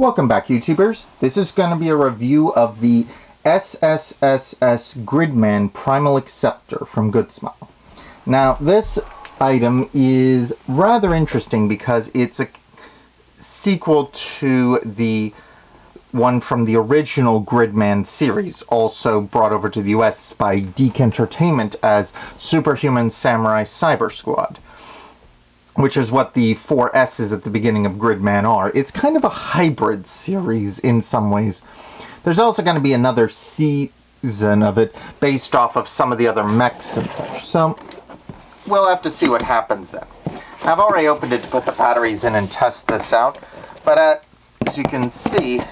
Welcome back, YouTubers. This is going to be a review of the SSSS Gridman Primal Acceptor from Goodsmile. Now, this item is rather interesting because it's a sequel to the one from the original Gridman series, also brought over to the US by Deke Entertainment as Superhuman Samurai Cyber Squad, which is what the 4 S's at the beginning of Gridman are. It's kind of a hybrid series in some ways. There's also going to be another season of it based off of some of the other mechs and such. So we'll have to see what happens then. I've already opened it to put the batteries in and test this out. But as you can see,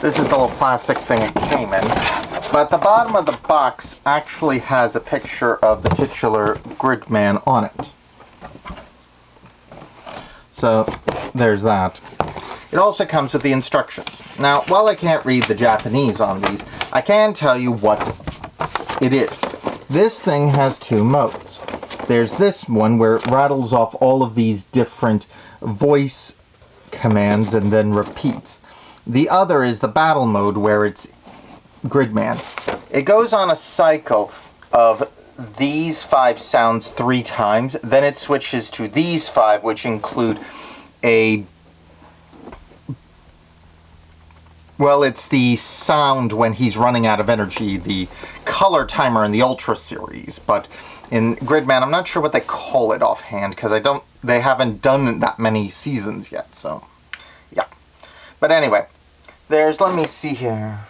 this is the little plastic thing it came in. But the bottom of the box actually has a picture of the titular Gridman on it. So there's that. It also comes with the instructions. Now, while I can't read the Japanese on these, I can tell you what it is. This thing has 2 modes. There's this one where it rattles off all of these different voice commands and then repeats. The other is the battle mode where it's Gridman. It goes on a cycle of these 5 sounds 3 times, then it switches to these 5, which include it's the sound when he's running out of energy, the color timer in the Ultra series, but in Gridman, I'm not sure what they call it offhand, because they haven't done that many seasons yet, so, yeah. But anyway, let me see here.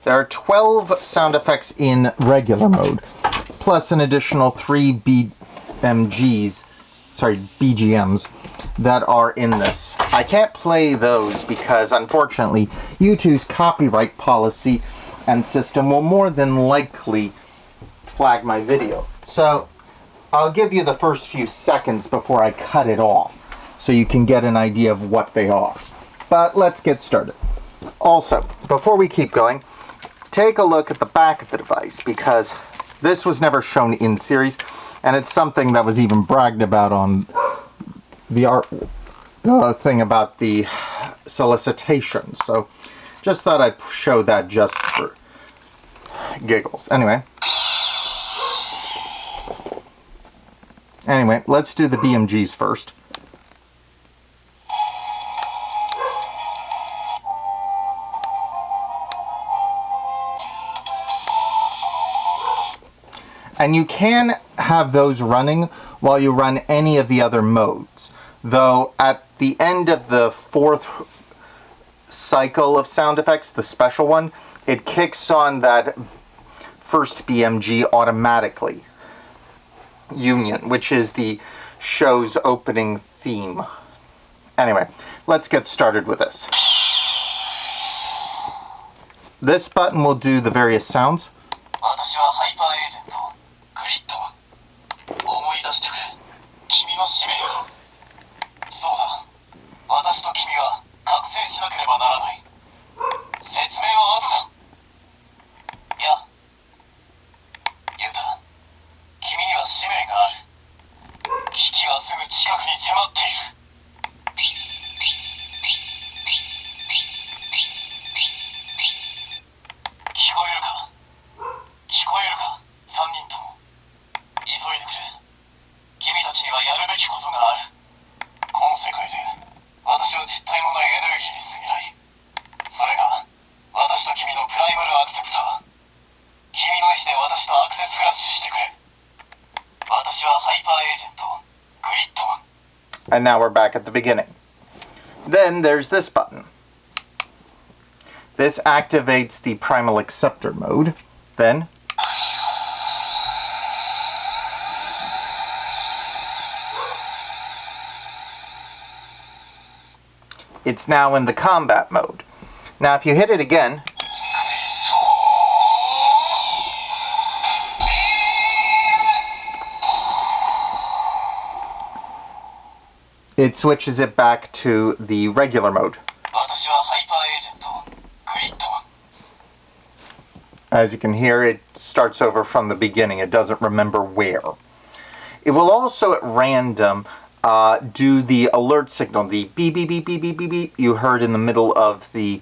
There are 12 sound effects in regular mode, plus an additional 3 BGMs that are in this. I can't play those because, unfortunately, YouTube's copyright policy and system will more than likely flag my video. So, I'll give you the first few seconds before I cut it off, so you can get an idea of what they are. But let's get started. Also, before we keep going, take a look at the back of the device, because this was never shown in series, and it's something that was even bragged about on the art thing about the solicitations. So just thought I'd show that just for giggles. Anyway, let's do the BMGs first. And you can have those running while you run any of the other modes. Though at the end of the 4th cycle of sound effects, the special one, it kicks on that first BMG automatically. Union, which is the show's opening theme. Anyway, let's get started with this. This button will do the various sounds. And now we're back at the beginning. Then there's this button. This activates the Primal Acceptor mode. Then it's now in the combat mode. Now if you hit it again, it switches it back to the regular mode. As you can hear, it starts over from the beginning. It doesn't remember where. It will also at random do the alert signal, the beep beep beep beep beep beep beep you heard in the middle of the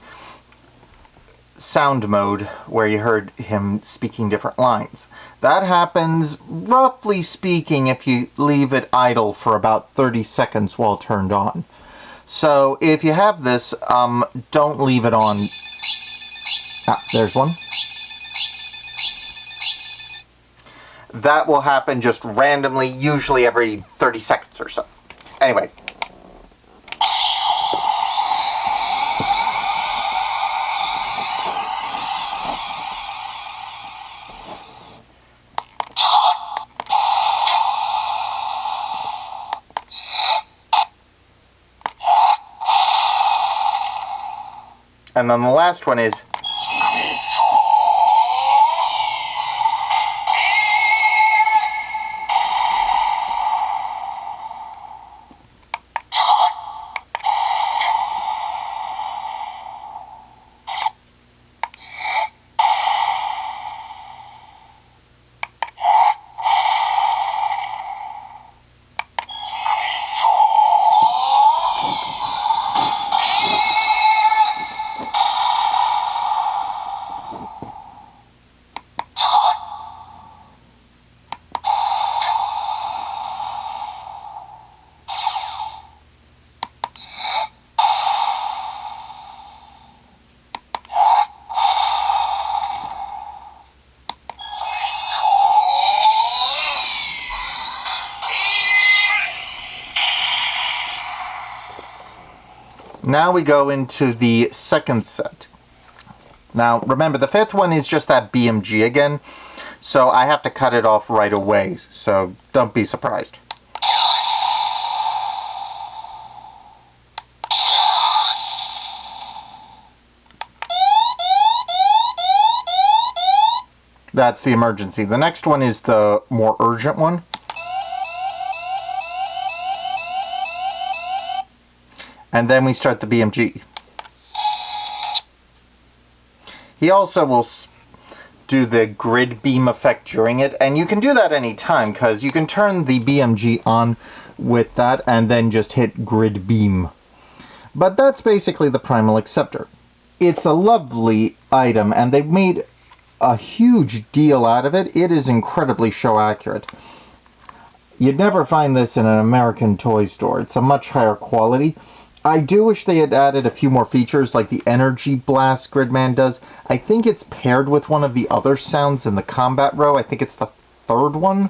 sound mode where you heard him speaking different lines. That happens, roughly speaking, if you leave it idle for about 30 seconds while turned on. So if you have this, don't leave it on. Ah, there's one. That will happen just randomly, usually every 30 seconds or so. Anyway. And then the last one is... Now we go into the second set. Now, remember, the fifth one is just that BMG again, so I have to cut it off right away, so don't be surprised. That's the emergency. The next one is the more urgent one. And then we start the BMG. He also will do the grid beam effect during it, and you can do that anytime, because you can turn the BMG on with that and then just hit grid beam. But that's basically the Primal Acceptor. It's a lovely item, and they've made a huge deal out of it. It is incredibly show accurate. You'd never find this in an American toy store. It's a much higher quality. I do wish they had added a few more features like the energy blast Gridman does. I think it's paired with one of the other sounds in the combat row. I think it's the third one.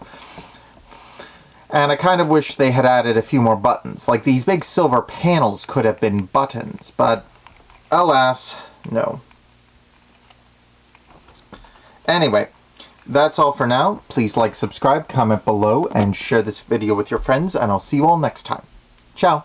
And I kind of wish they had added a few more buttons. Like these big silver panels could have been buttons, but alas, no. Anyway, that's all for now. Please like, subscribe, comment below, and share this video with your friends, and I'll see you all next time. Ciao!